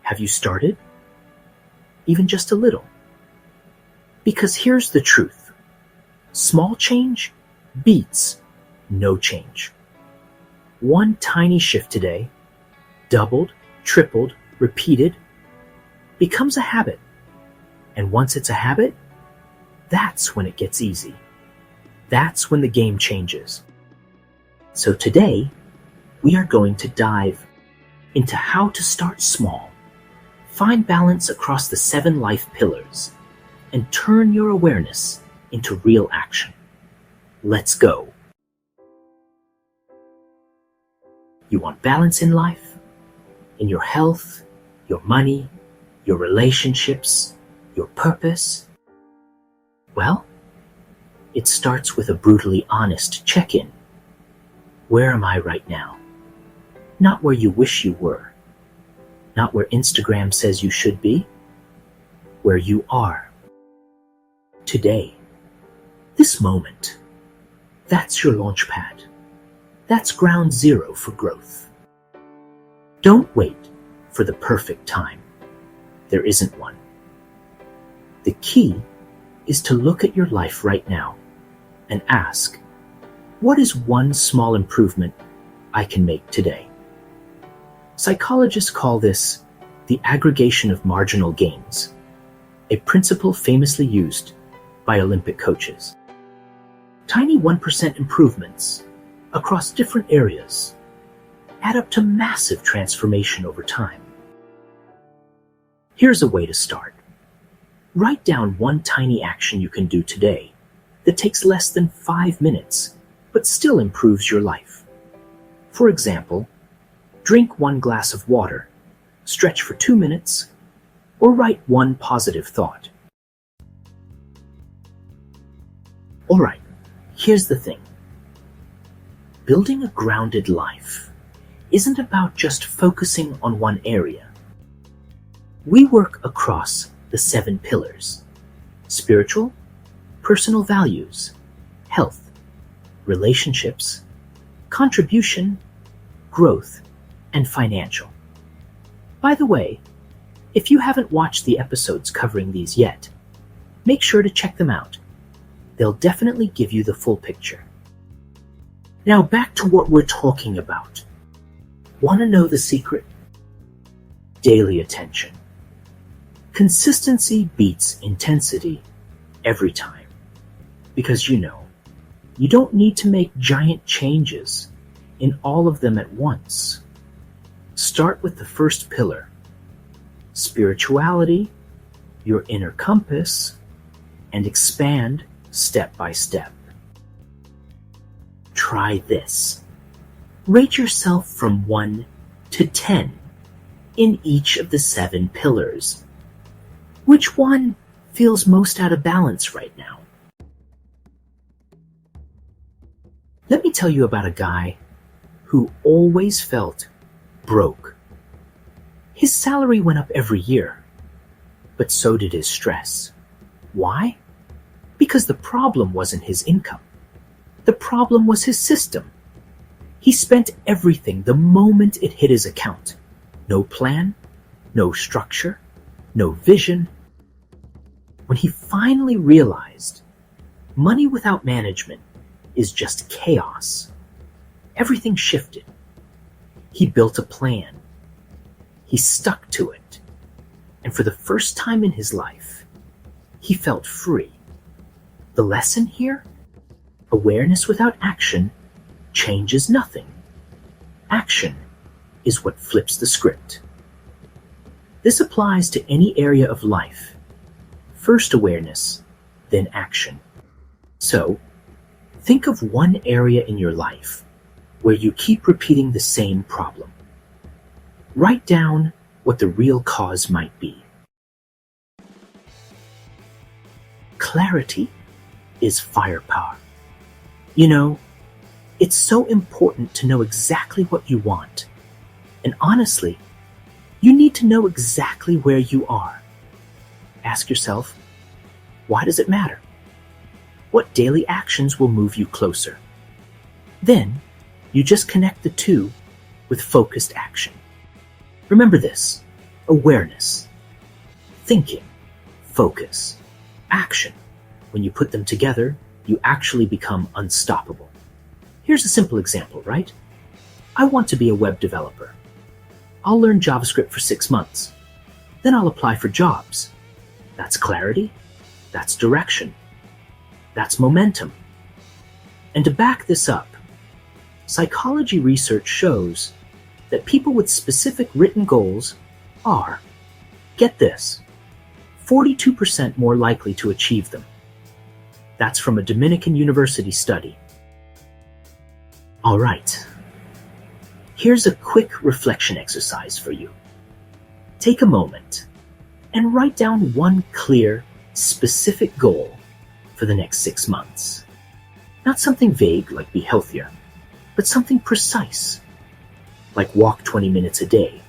Have you started? Even just a little? Because here's the truth. Small change beats no change. One tiny shift today, doubled, tripled, repeated, becomes a habit. And once it's a habit, that's when it gets easy. That's when the game changes. So today, we are going to dive into how to start small, find balance across the 7 life pillars, and turn your awareness into real action. Let's go. You want balance in life? In your health, your money, your relationships, your purpose? Well, it starts with a brutally honest check-in. Where am I right now? Not where you wish you were. Not where Instagram says you should be. Where you are. Today. This moment. That's your launch pad. That's ground zero for growth. Don't wait for the perfect time. There isn't one. The key is to look at your life right now and ask, what is one small improvement I can make today? Psychologists call this the aggregation of marginal gains, a principle famously used by Olympic coaches. Tiny 1% improvements across different areas add up to massive transformation over time. Here's a way to start. Write down one tiny action you can do today that takes less than 5 minutes, but still improves your life. For example, drink 1 glass of water, stretch for 2 minutes, or write 1 positive thought. All right, here's the thing. Building a grounded life isn't about just focusing on one area. We work across the 7 pillars: spiritual, personal values, health, relationships, contribution, growth, and financial. By the way, if you haven't watched the episodes covering these yet, make sure to check them out. They'll definitely give you the full picture. Now back to what we're talking about. Want to know the secret? Daily attention. Consistency beats intensity every time. Because you don't need to make giant changes in all of them at once. Start with the first pillar, spirituality, your inner compass, and expand step by step. Try this. Rate yourself from 1 to 10 in each of the 7 pillars. Which one feels most out of balance right now? Let me tell you about a guy who always felt broke. His salary went up every year, but so did his stress. Why? Because the problem wasn't his income. The problem was his system. He spent everything the moment it hit his account. No plan, no structure, no vision. When he finally realized money without management is just chaos, everything shifted. He built a plan. He stuck to it. And for the first time in his life, he felt free. The lesson here? Awareness without action changes nothing. Action is what flips the script. This applies to any area of life. First awareness, then action. So, think of one area in your life where you keep repeating the same problem. Write down what the real cause might be. Clarity is firepower. It's so important to know exactly what you want. And honestly, you need to know exactly where you are. Ask yourself, why does it matter? What daily actions will move you closer? Then, you just connect the two with focused action. Remember this, awareness, thinking, focus, action. When you put them together, you actually become unstoppable. Here's a simple example, right? I want to be a web developer. I'll learn JavaScript for 6 months. Then I'll apply for jobs. That's clarity. That's direction. That's momentum. And to back this up, psychology research shows that people with specific written goals are, get this, 42% more likely to achieve them. That's from a Dominican University study. All right. Here's a quick reflection exercise for you. Take a moment and write down one clear, specific goal for the next 6 months. Not something vague like be healthier, but something precise, like walk 20 minutes a day,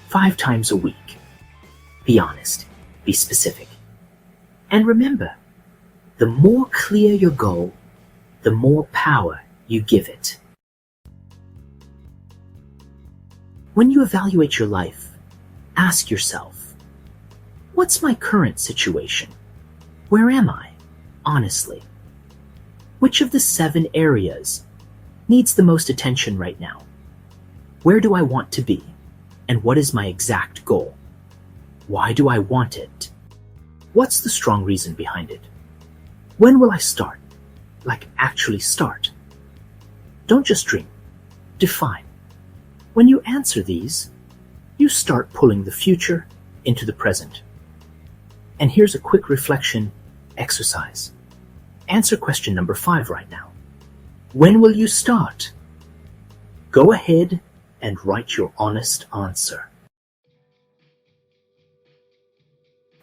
5 times a week. Be honest, be specific. And remember, the more clear your goal, the more power you give it. When you evaluate your life, ask yourself, what's my current situation? Where am I, honestly? Which of the 7 areas needs the most attention right now? Where do I want to be? And what is my exact goal? Why do I want it? What's the strong reason behind it? When will I start? Like actually start. Don't just dream. Define. When you answer these, you start pulling the future into the present. And here's a quick reflection exercise. Answer question number 5 right now. When will you start? Go ahead and write your honest answer.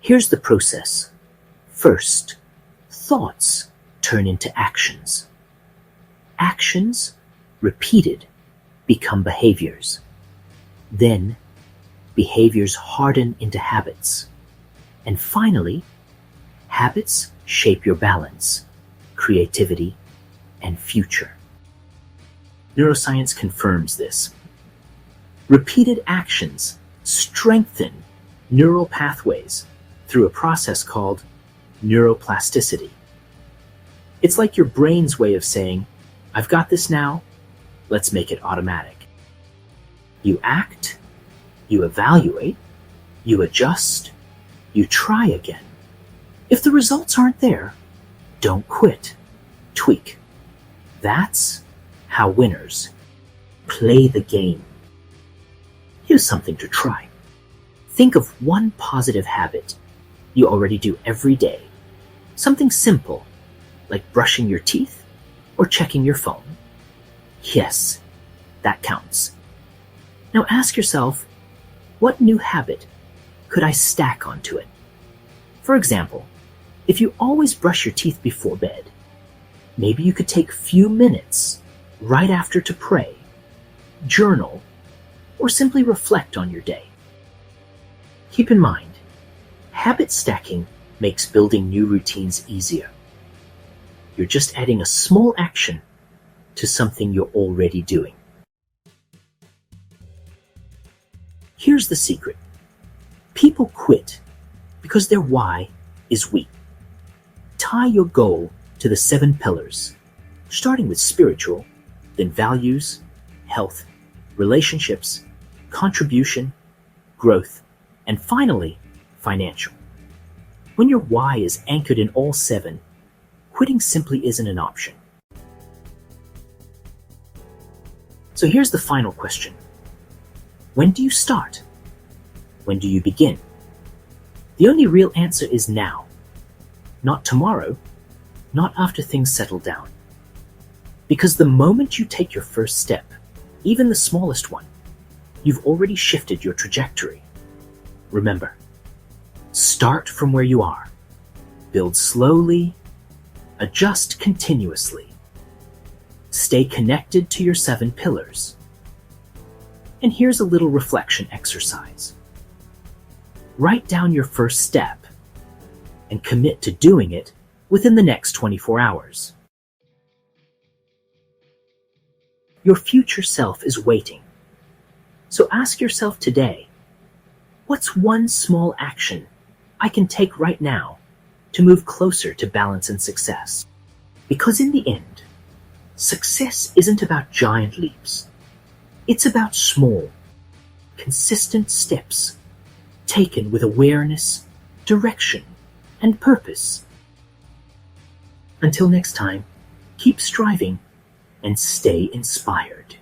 Here's the process. First, thoughts turn into actions. Actions, repeated, become behaviors. Then, behaviors harden into habits. And finally, habits shape your balance, creativity, and future. Neuroscience confirms this. Repeated actions strengthen neural pathways through a process called neuroplasticity. It's like your brain's way of saying, I've got this now, let's make it automatic. You act, you evaluate, you adjust, you try again. If the results aren't there, don't quit, tweak. That's how winners play the game. Here's something to try. Think of one positive habit you already do every day. Something simple, like brushing your teeth or checking your phone. Yes, that counts. Now ask yourself, what new habit could I stack onto it? For example, if you always brush your teeth before bed, maybe you could take few minutes right after to pray, journal, or simply reflect on your day. Keep in mind, habit stacking makes building new routines easier. You're just adding a small action to something you're already doing. Here's the secret. People quit because their why is weak. Tie your goal to the 7 pillars, starting with spiritual, then values, health, relationships, contribution, growth, and finally, financial. When your why is anchored in all 7, quitting simply isn't an option. So here's the final question. When do you start? When do you begin? The only real answer is now. Not tomorrow, not after things settle down. Because the moment you take your first step, even the smallest one, you've already shifted your trajectory. Remember, start from where you are. Build slowly, adjust continuously. Stay connected to your 7 pillars. And here's a little reflection exercise. Write down your first step and commit to doing it within the next 24 hours. Your future self is waiting. So ask yourself today, What's one small action I can take right now to move closer to balance and success? Because in the end, success isn't about giant leaps. It's about small, consistent steps taken with awareness, direction, and purpose. Until next time, keep striving and stay inspired.